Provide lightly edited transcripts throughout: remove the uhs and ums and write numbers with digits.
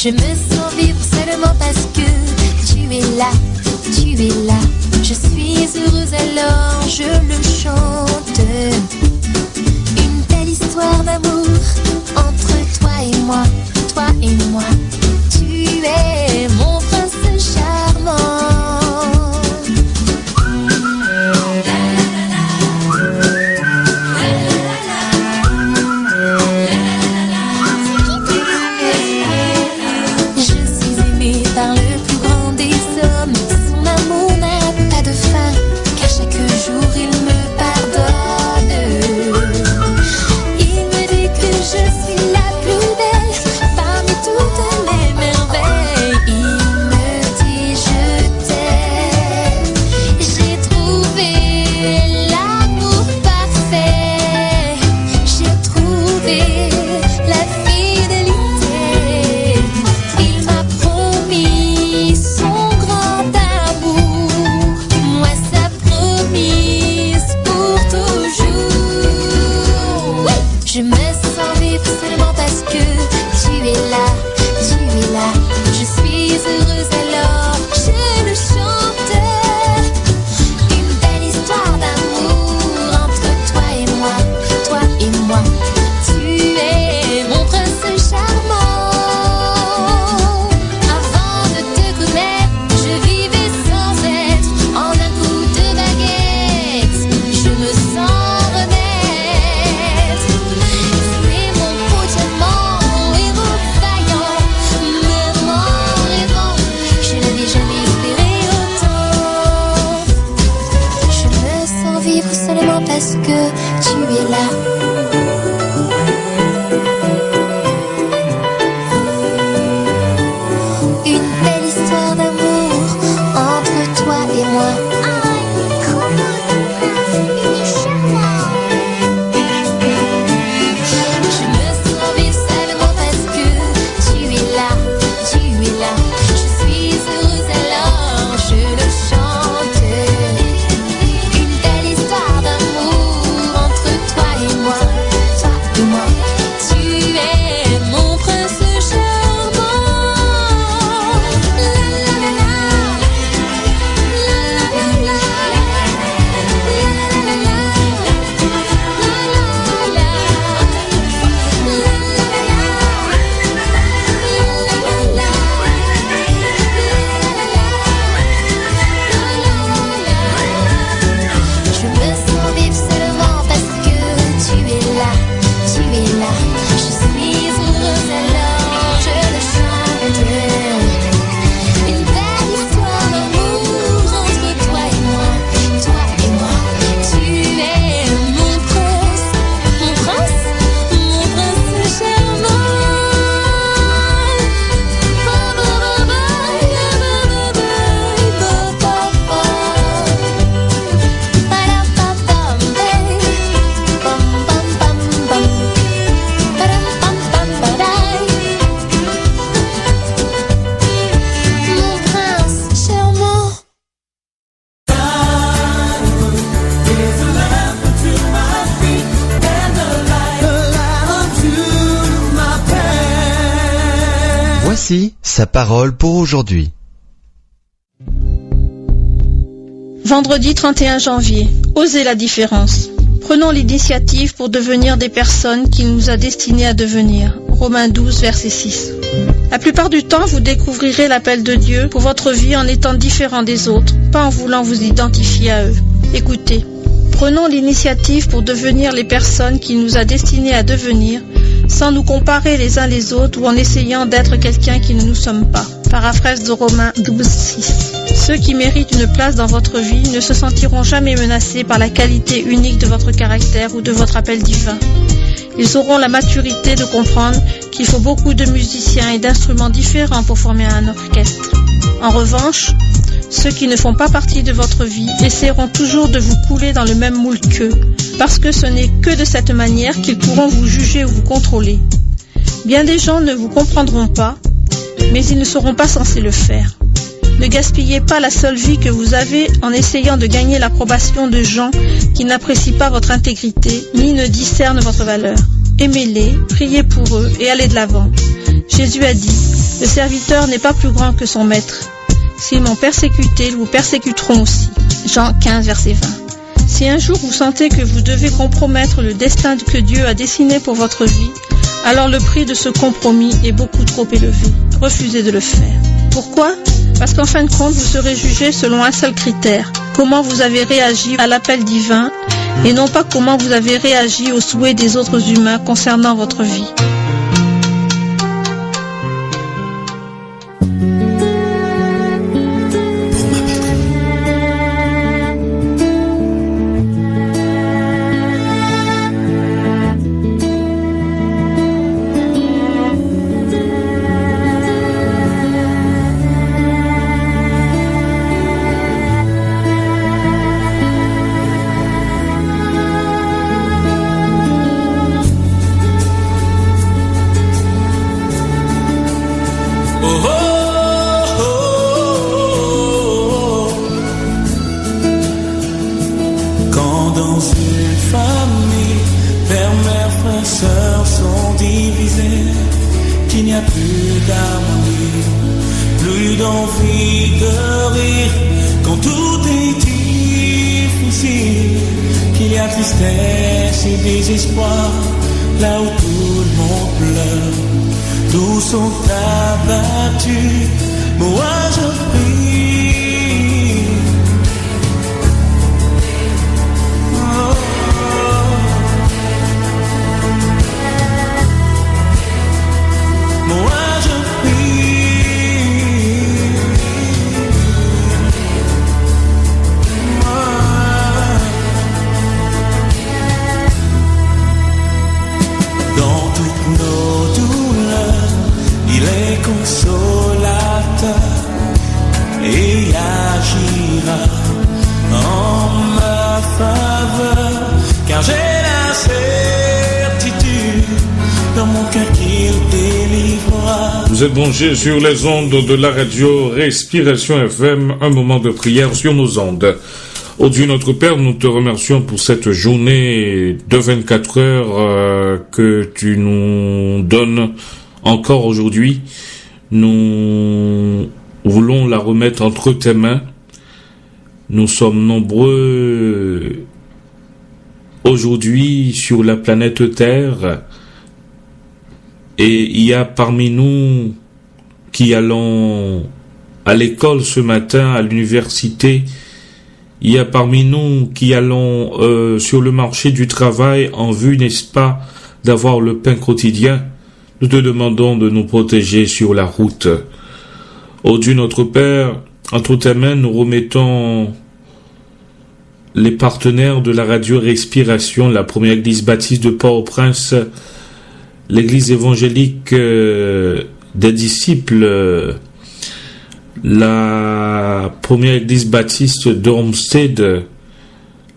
Je me sens vivre seulement parce que tu es là, tu es là. Je suis heureuse alors je le chante. Une belle histoire d'amour entre toi et moi, toi et moi. Tu es mon prince charmant. Voici sa parole pour aujourd'hui. Vendredi 31 janvier, osez la différence. Prenons l'initiative pour devenir des personnes qu'il nous a destinées à devenir. Romains 12, verset 6. La plupart du temps, vous découvrirez l'appel de Dieu pour votre vie en étant différent des autres, pas en voulant vous identifier à eux. Écoutez, prenons l'initiative pour devenir les personnes qu'il nous a destinées à devenir, sans nous comparer les uns les autres ou en essayant d'être quelqu'un qui ne nous sommes pas. Paraphrase de Romains 12, 6. Ceux qui méritent une place dans votre vie ne se sentiront jamais menacés par la qualité unique de votre caractère ou de votre appel divin. Ils auront la maturité de comprendre qu'il faut beaucoup de musiciens et d'instruments différents pour former un orchestre. En revanche, ceux qui ne font pas partie de votre vie essaieront toujours de vous couler dans le même moule qu'eux, parce que ce n'est que de cette manière qu'ils pourront vous juger ou vous contrôler. Bien des gens ne vous comprendront pas, mais ils ne seront pas censés le faire. Ne gaspillez pas la seule vie que vous avez en essayant de gagner l'approbation de gens qui n'apprécient pas votre intégrité ni ne discernent votre valeur. Aimez-les, priez pour eux et allez de l'avant. Jésus a dit Le serviteur n'est pas plus grand que son maître. S'ils m'ont persécuté, ils vous persécuteront aussi. Jean 15, verset 20. Si un jour vous sentez que vous devez compromettre le destin que Dieu a dessiné pour votre vie, alors le prix de ce compromis est beaucoup trop élevé. Refusez de le faire. Pourquoi ? Parce qu'en fin de compte, vous serez jugé selon un seul critère. Comment vous avez réagi à l'appel divin et non pas comment vous avez réagi aux souhaits des autres humains concernant votre vie. Vous êtes branchés sur les ondes de la radio Respiration FM, un moment de prière sur nos ondes. Ô Dieu notre Père, nous te remercions pour cette journée de 24 heures que tu nous donnes encore aujourd'hui. Nous voulons la remettre entre tes mains. Nous sommes nombreux aujourd'hui sur la planète Terre. Et il y a parmi nous qui allons à l'école ce matin, à l'université. Il y a parmi nous qui allons sur le marché du travail en vue, n'est-ce pas, d'avoir le pain quotidien. Nous te demandons de nous protéger sur la route. Ô Dieu notre Père, entre tes mains, nous remettons les partenaires de la radio Respiration, la première église baptiste de Port-au-Prince, l'église évangélique des disciples, la première église baptiste d'Olmsted,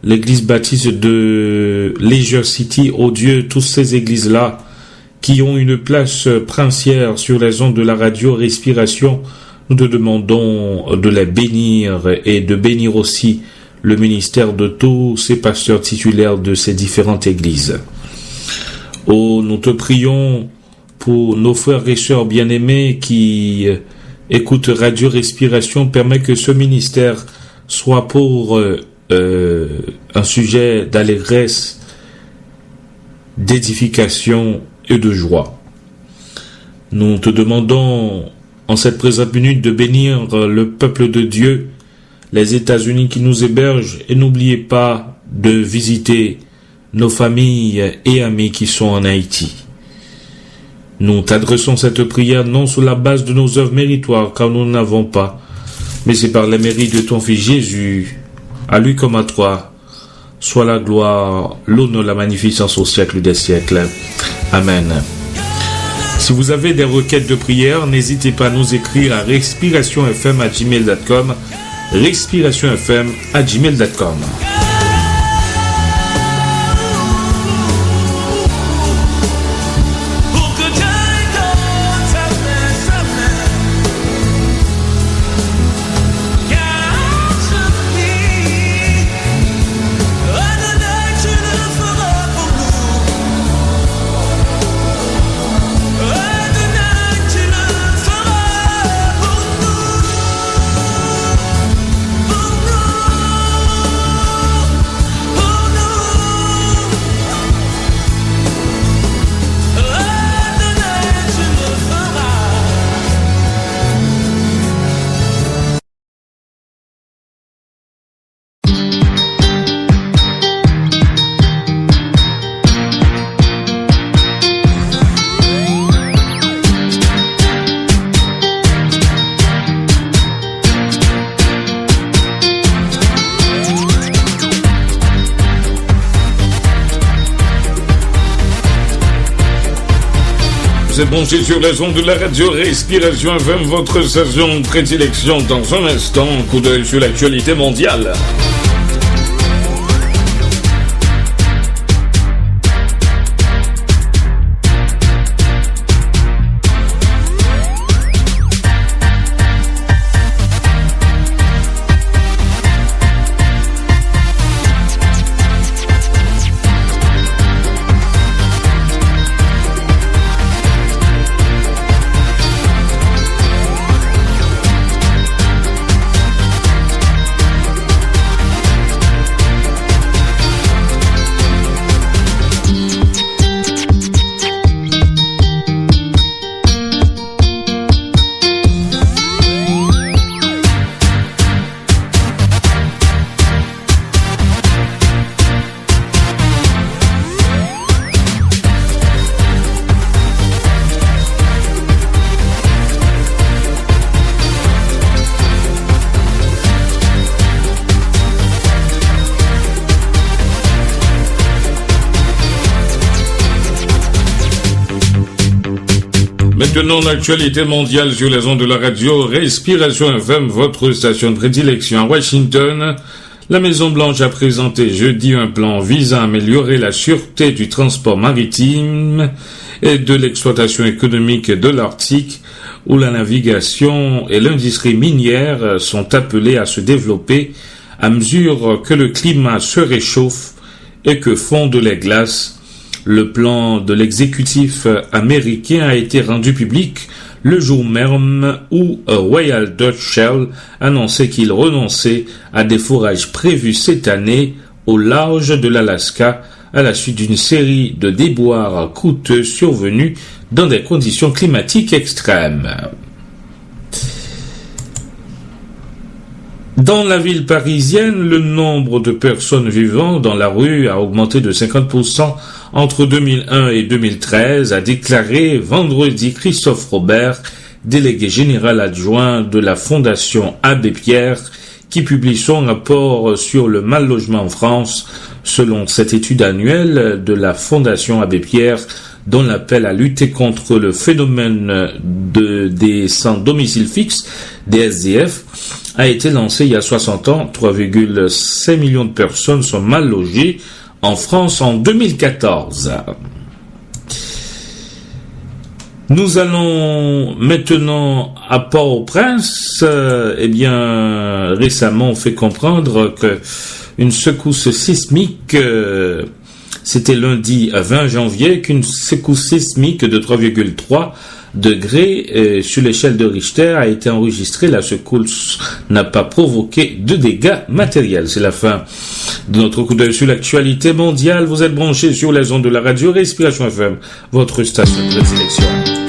l'église baptiste de Leisure City, oh Dieu, toutes ces églises-là qui ont une place princière sur les ondes de la radio Respiration, nous te demandons de les bénir et de bénir aussi le ministère de tous ces pasteurs titulaires de ces différentes églises. Oh, nous te prions pour nos frères et sœurs bien-aimés qui écoutent Radio Respiration. Permets que ce ministère soit pour un sujet d'allégresse, d'édification et de joie. Nous te demandons en cette présente minute de bénir le peuple de Dieu, les États-Unis qui nous hébergent, et n'oubliez pas de visiter nos familles et amis qui sont en Haïti. Nous t'adressons cette prière non sur la base de nos œuvres méritoires, car nous n'avons pas, mais c'est par les mérites de ton Fils Jésus, à lui comme à toi, soit la gloire, l'honneur, la magnificence au siècle des siècles. Amen. Si vous avez des requêtes de prière, n'hésitez pas à nous écrire à respirationfm@gmail.com, respirationfm@gmail.com. êtes branchés sur les ondes de la radio Respiration FM, votre station de prédilection. Dans un instant, coup d'œil sur l'actualité mondiale. Maintenant, l'actualité mondiale sur les ondes de la radio Respiration FM, votre station de prédilection à Washington. La Maison-Blanche a présenté jeudi un plan visant à améliorer la sûreté du transport maritime et de l'exploitation économique de l'Arctique, où la navigation et l'industrie minière sont appelées à se développer à mesure que le climat se réchauffe et que fondent les glaces. Le plan de l'exécutif américain a été rendu public le jour même où Royal Dutch Shell annonçait qu'il renonçait à des forages prévus cette année au large de l'Alaska à la suite d'une série de déboires coûteux survenus dans des conditions climatiques extrêmes. Dans la ville parisienne, le nombre de personnes vivant dans la rue a augmenté de 50% entre 2001 et 2013, a déclaré vendredi Christophe Robert, délégué général adjoint de la Fondation Abbé Pierre, qui publie son rapport sur le mal logement en France. Selon cette étude annuelle de la Fondation Abbé Pierre, dont l'appel à lutter contre le phénomène des sans domicile fixe, des SDF, a été lancé il y a 60 ans. 3,5 millions de personnes sont mal logées en France en 2014. Nous allons maintenant à Port-au-Prince. Récemment, on fait comprendre que une secousse sismique, c'était lundi 20 janvier, qu'une secousse sismique de 3,3 degrés sur l'échelle de Richter a été enregistrée. La secousse n'a pas provoqué de dégâts matériels. C'est la fin de notre coup d'œil sur l'actualité mondiale. Vous êtes branchés sur les ondes de la radio Respiration FM, votre station de prédilection.